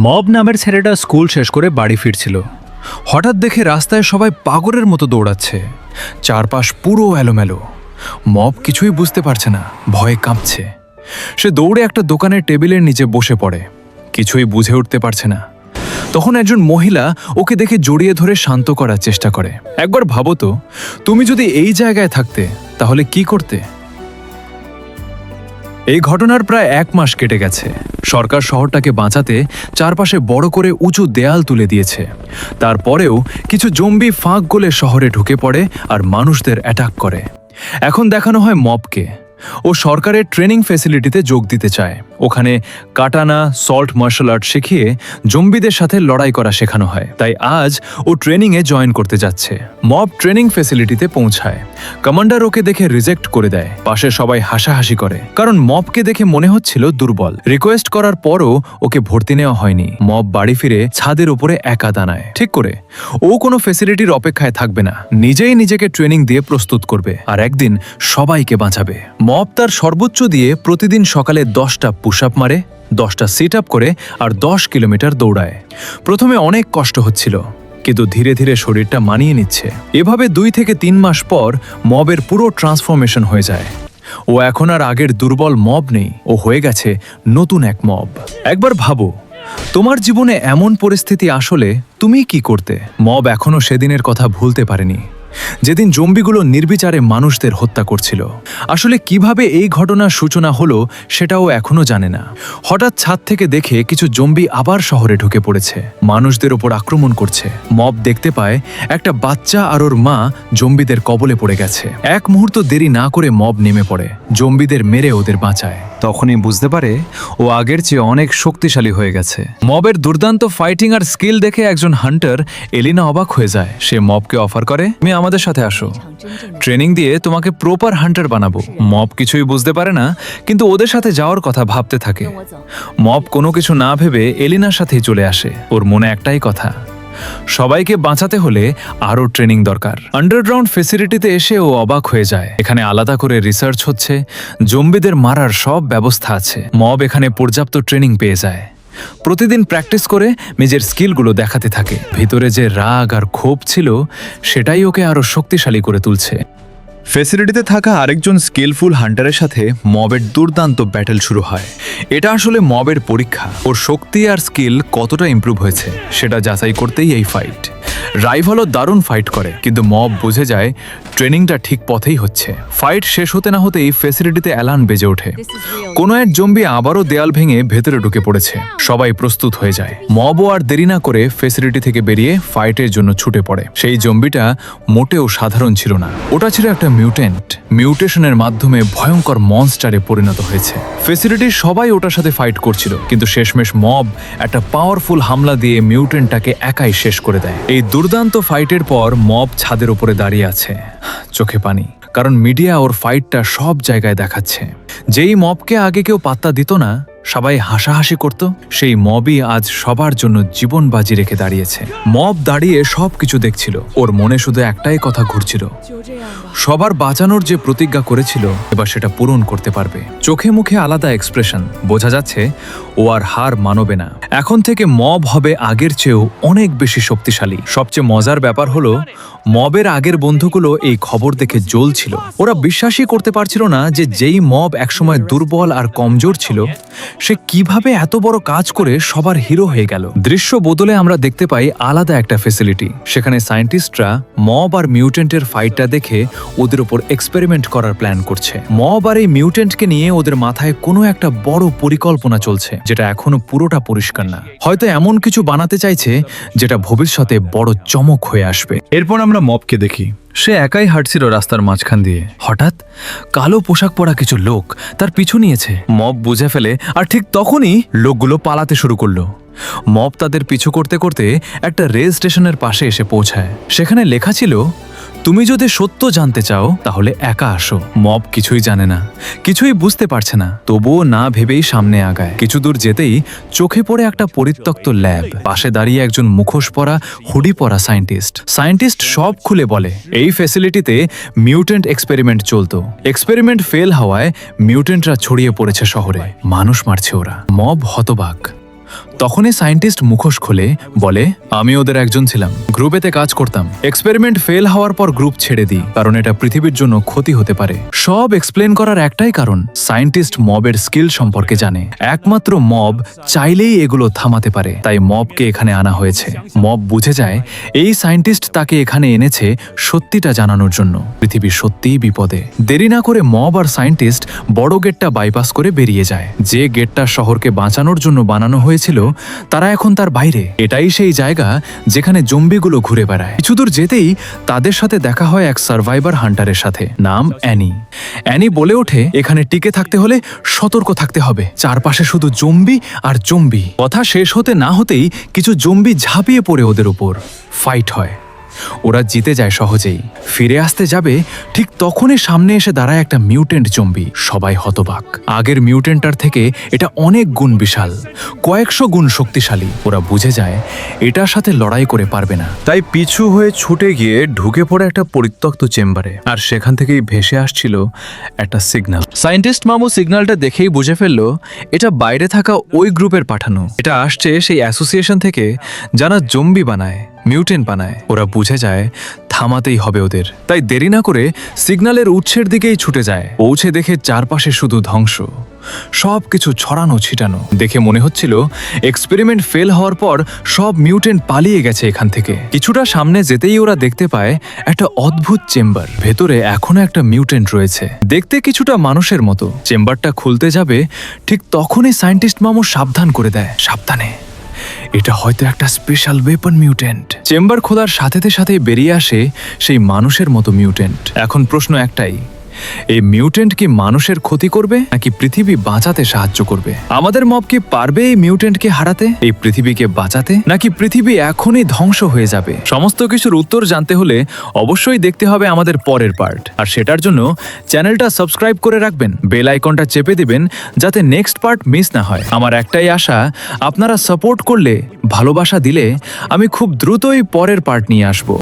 Mob নামের ছেলেটা school শেষ করে বাড়ি ফিরছিল। হঠাৎ দেখে রাস্তায় সবাই পাগলের মতো দৌড়াচ্ছে, চারপাশ পুরো এলোমেলো। মব কিছুই বুঝতে পারছে না, ভয়ে কাঁপছে। সে দৌড়ে একটা দোকানের টেবিলের নিচে বসে পড়ে, কিছুই বুঝে উঠতে পারছে না। তখন একজন মহিলা ওকে দেখে জড়িয়ে ধরে শান্ত করার চেষ্টা করে। একবার ভাবো তো, তুমি যদি এই জায়গায় থাকতে তাহলে কি করতে? এই ঘটনার প্রায় 1 মাস কেটে গেছে। সরকার শহরটাকে বাঁচাতে চারপাশে বড় করে উঁচু দেয়াল তুলে দিয়েছে। তারপরেও কিছু জম্বি ফাঁক গলে শহরে ঢুকে পড়ে আর মানুষদের অ্যাটাক করে। এখন দেখানো হয় মবকে। ও সরকারের ট্রেনিং ফ্যাসিলিটিতে যোগ দিতে চায়। ওখানে কাটানা, সল্ট মার্শাল আর্ট শিখিয়ে জম্বিদের সাথে লড়াই করা শেখানো হয়। তাই আজ ও ট্রেনিংয়ে জয়েন করতে যাচ্ছে। মব ট্রেনিং ফ্যাসিলিটিতে পৌঁছায়। কমান্ডার ওকে দেখে রিজেক্ট করে দেয়। পাশে সবাই হাসাহাসি করে, কারণ মবকে দেখে মনে হচ্ছিল দুর্বল। রিকোয়েস্ট করার পরও ওকে ভর্তি নেওয়া হয়নি। মব বাড়ি ফিরে ছাদের উপরে একা দাঁড়ায়। ঠিক করে ও কোনো ফ্যাসিলিটির অপেক্ষায় থাকবে না, নিজেই নিজেকে ট্রেনিং দিয়ে প্রস্তুত করবে আর একদিন সবাইকে বাঁচাবে। মব তার সর্বোচ্চ দিয়ে প্রতিদিন সকালে 10টা পুশ আপ মারে, 10টা সিট আপ করে আর 10 কিলোমিটার দৌড়ায়। প্রথমে অনেক কষ্ট হচ্ছিল, কিন্তু ধীরে ধীরে শরীরটা মানিয়ে নিচ্ছে। এভাবে 2 থেকে 3 মাস পর মবের পুরো ট্রান্সফরমেশন হয়ে যায়। ও এখন আর আগের দুর্বল মব নেই, ও হয়ে গেছে নতুন এক মব। একবার ভাবো, তোমার জীবনে এমন পরিস্থিতি আসলে তুমি কি করতে? মব এখনো সেদিনের কথা ভুলতে পারেনি, যেদিন জম্বিগুলো নির্বিচারে মানুষদের হত্যা করছিল। আসলে কিভাবে এই ঘটনার সূচনা হলো সেটাও এখনো জানে না। হঠাৎ ছাদ থেকে দেখে কিছু জম্বি আবার শহরে ঢুকে পড়েছে, মানুষদের ওপর আক্রমণ করছে। মব দেখতে পায় একটা বাচ্চা আর ওর মা জম্বিদের কবলে পড়ে গেছে। এক মুহূর্ত দেরি না করে মব নেমে পড়ে, জম্বিদের মেরে ওদের বাঁচায়। তখনই বুঝতে পারে ও আগের চেয়ে অনেক শক্তিশালী হয়ে গেছে। মবের দুর্দান্ত ফাইটিং আর স্কিল দেখে একজন হান্টার এলিনা অবাক হয়ে যায়। সে মবকে অফার করে, তুমি আমাদের সাথে আসো, ট্রেনিং দিয়ে তোমাকে প্রপার হান্টার বানাবো। মব কিছুই বুঝতে পারে না, কিন্তু ওদের সাথে যাওয়ার কথা ভাবতে থাকে। মব কোনো কিছু না ভেবে এলিনার সাথেই চলে আসে। ওর মনে একটাই কথা, সবাইকে বাঁচাতে হলে আরও ট্রেনিং দরকার। আন্ডারগ্রাউন্ড ফেসিলিটিতে এসে ও অবাক হয়ে যায়। এখানে আলাদা করে রিসার্চ হচ্ছে, জম্বিদের মারার সব ব্যবস্থা আছে। মব এখানে পর্যাপ্ত ট্রেনিং পেয়ে যায়। প্রতিদিন প্র্যাকটিস করে নিজের স্কিলগুলো দেখাতে থাকে। ভিতরে যে রাগ আর ক্ষোভ ছিল, সেটাই ওকে আরও শক্তিশালী করে তুলছে। ফ্যাসিলিটিতে থাকা আরেকজন স্কিলফুল হান্টারের সাথে মবের দুর্দান্ত ব্যাটেল শুরু হয়। এটা আসলে মবের পরীক্ষা, ওর শক্তি আর স্কিল কতটা ইমপ্রুভ হয়েছে সেটা যাচাই করতেই এই ফাইট। রাইভালও দারুণ ফাইট করে, কিন্তু মব বুঝে যায় ট্রেনিংটা ঠিক পথেই হচ্ছে। ফাইট শেষ হতে না হতেই ফ্যাসিলিটিতে অ্যালার্ম বেজে ওঠে। কোনো এক জম্বি আবারও দেয়াল ভেঙে ভেতরে ঢুকে পড়েছে। সবাই প্রস্তুত হয়ে যায়। মবও আর দেরি না করে ফ্যাসিলিটি থেকে বেরিয়ে ফাইটের জন্য ছুটে পড়ে। সেই জম্বিটা মোটেও সাধারণ ছিল না, ওটা ছিল একটা মিউটেন্ট। মিউটেশনের মাধ্যমে ভয়ঙ্কর মনস্টারে পরিণত হয়েছে। ফ্যাসিলিটির সবাই ওটার সাথে ফাইট করছিল, কিন্তু শেষমেশ মব একটা পাওয়ারফুল হামলা দিয়ে মিউটেন্টটাকে একাই শেষ করে দেয়। এই দুর্দান্ত ফাইটের পর মব ছাদের উপরে দাঁড়িয়ে আছে, চোখে পানি, কারণ মিডিয়া ওর ফাইটটা সব জায়গায় দেখাচ্ছে। যেই মবকে আগে কেউ পাত্তা দিত না, সবাই হাসাহাসি করত, সেই মবই আজ সবার জন্য জীবন বাজি রেখে দাঁড়িয়েছে। মব দাঁড়িয়ে সবকিছু দেখছিল, ওর মনে শুধু একটাই কথা ঘুরছিল, সবার বাঁচানোর যে প্রতিজ্ঞা করেছিল এবার সেটা পূরণ করতে পারবে। চোখে মুখে আলাদা এক্সপ্রেশন, বোঝা যাচ্ছে ও আর হার মানবে না। এখন থেকে মব হবে আগের চেয়েও অনেক বেশি শক্তিশালী। সবচেয়ে মজার ব্যাপার হলো, মবের আগের বন্ধুগুলো এই খবর দেখে জ্বলছিল। ওরা বিশ্বাসই করতে পারছিল না যে যেই মব একসময় দুর্বল আর কমজোর ছিল, সে কিভাবে এত বড় কাজ করে সবার হিরো হয়ে গেল। দৃশ্য বদলে আমরা দেখতে পাই আলাদা একটা ফ্যাসিলিটি। সেখানে সায়েন্টিস্টরা মব আর মিউটেন্টের ফাইটটা দেখে ওদের ওপর এক্সপেরিমেন্ট করার প্ল্যান করছে। মব আর এই মিউটেন্টকে নিয়ে ওদের মাথায় কোনো একটা বড় পরিকল্পনা চলছে, যেটা এখনো পুরোটা পরিষ্কার না। হয়তো এমন কিছু বানাতে চাইছে যেটা ভবিষ্যতে বড় চমক হয়ে আসবে। এরপর আমরা মবকে দেখি। সে একাই হাঁটছিল রাস্তার মাঝখান দিয়ে। হঠাৎ কালো পোশাক পরা কিছু লোক তার পিছু নিয়েছে। মব বুঝে ফেলে, আর ঠিক তখনই লোকগুলো পালাতে শুরু করলো। মব তাদের পিছু করতে করতে একটা রেল স্টেশনের পাশে এসে পৌঁছায়। সেখানে লেখা ছিল, তুমি যদি সত্য জানতে চাও তাহলে একা আসো। মব কিছুই জানে না, কিছুই বুঝতে পারছে না, তবুও না ভেবেই সামনে আগায়। কিছু দূর যেতেই চোখে পড়ে একটা পরিত্যক্ত ল্যাব। পাশে দাঁড়িয়ে একজন মুখোশ পরা, হুডি পরা সায়েন্টিস্ট সব খুলে বলে, এই ফ্যাসিলিটিতে মিউটেন্ট এক্সপেরিমেন্ট চলতো। এক্সপেরিমেন্ট ফেল হওয়ায় মিউটেন্টরা ছড়িয়ে পড়েছে শহরে, মানুষ মারছে ওরা। মব হতবাক। তখনই সায়েন্টিস্ট মুখোশ খোলে, বলে, আমি ওদের একজন ছিলাম, গ্রুপেতে কাজ করতাম। এক্সপেরিমেন্ট ফেল হওয়ার পর গ্রুপ ছেড়ে দিই, কারণ এটা পৃথিবীর জন্য ক্ষতি হতে পারে। সব এক্সপ্লেন করার একটাই কারণ, সায়েন্টিস্ট মবের স্কিল সম্পর্কে জানে। একমাত্র মব চাইলেই এগুলো থামাতে পারে, তাই মবকে এখানে আনা হয়েছে। মব বুঝে যায় এই সায়েন্টিস্ট তাকে এখানে এনেছে সত্যিটা জানানোর জন্য। পৃথিবী সত্যিই বিপদে। দেরি না করে মব আর সায়েন্টিস্ট বড় গেটটা বাইপাস করে বেরিয়ে যায়। যে গেটটা শহরকে বাঁচানোর জন্য বানানো হয়েছিল, তারা এখন তার বাইরে। এটাই সেই জায়গা যেখানে জম্বিগুলো ঘুরে বেড়ায়। কিছু দূর যেতেই তাদের সাথে দেখা হয় এক সার্ভাইভার হান্টারের সাথে, নাম অ্যানি। অ্যানি বলে ওঠে, এখানে টিকে থাকতে হলে সতর্ক থাকতে হবে, চারপাশে শুধু জম্বি আর জম্বি। কথা শেষ হতে না হতেই কিছু জম্বি ঝাঁপিয়ে পড়ে ওদের উপর। ফাইট হয়, ওরা জিতে যায় সহজেই। ফিরে আসতে যাবে, ঠিক তখনই সামনে এসে দাঁড়ায় একটা মিউটেন্ট জম্বি। সবাই হতবাক। আগের মিউটেন্টার থেকে এটা অনেক গুণ বিশাল, কয়েকশো গুণ শক্তিশালী। ওরা বুঝে যায় এটার সাথে লড়াই করে পারবে না, তাই পিছু হয়ে ছুটে গিয়ে ঢুকে পড়ে একটা পরিত্যক্ত চেম্বারে। আর সেখান থেকেই ভেসে আসছিল একটা সিগন্যাল। সায়েন্টিস্ট মামু সিগন্যালটা দেখেই বুঝে ফেললো এটা বাইরে থাকা ওই গ্রুপের পাঠানো। এটা আসছে সেই অ্যাসোসিয়েশন থেকে যারা জম্বি বানায়, মিউটেন্ট বানায়। ওরা বুঝে যায় থামাতেই হবে ওদের। তাই দেরি না করে সিগন্যালের উৎসের দিকেই ছুটে যায়। পৌঁছে দেখে চারপাশে শুধু ধ্বংস, সবকিছু ছড়ানো ছিটানো। দেখে মনে হচ্ছিল এক্সপেরিমেন্ট ফেল হওয়ার পর সব মিউটেন্ট পালিয়ে গেছে এখান থেকে। কিছুটা সামনে যেতেই ওরা দেখতে পায় একটা অদ্ভুত চেম্বার। ভেতরে এখনো একটা মিউটেন্ট রয়েছে, দেখতে কিছুটা মানুষের মতো। চেম্বারটা খুলতে যাবে, ঠিক তখনই সায়েন্টিস্ট মামু সাবধান করে দেয়, সাবধানে, এটা হয়তো একটা স্পেশাল ওয়েপন মিউটেন্ট। চেম্বার খোলার সাথে সাথে বেরিয়ে আসে সেই মানুষের মতো মিউটেন্ট। এখন প্রশ্ন একটাই, এই মিউটেন্ট কি মানুষের ক্ষতি করবে নাকি পৃথিবী বাঁচাতে সাহায্য করবে? আমাদের মব কি পারবে এই মিউটেন্টকে হারাতে, এই পৃথিবীকে বাঁচাতে, নাকি পৃথিবী এখনই ধ্বংস হয়ে যাবে? সমস্ত কিছুর উত্তর জানতে হলে অবশ্যই দেখতে হবে আমাদের পরের পার্ট। আর সেটার জন্য চ্যানেলটা সাবস্ক্রাইব করে রাখবেন, বেল আইকনটা চেপে দিবেন যাতে নেক্সট পার্ট মিস না হয়। আমার একটাই আশা, আপনারা সাপোর্ট করলে, ভালোবাসা দিলে আমি খুব দ্রুতই পরের পার্ট নিয়ে আসবো।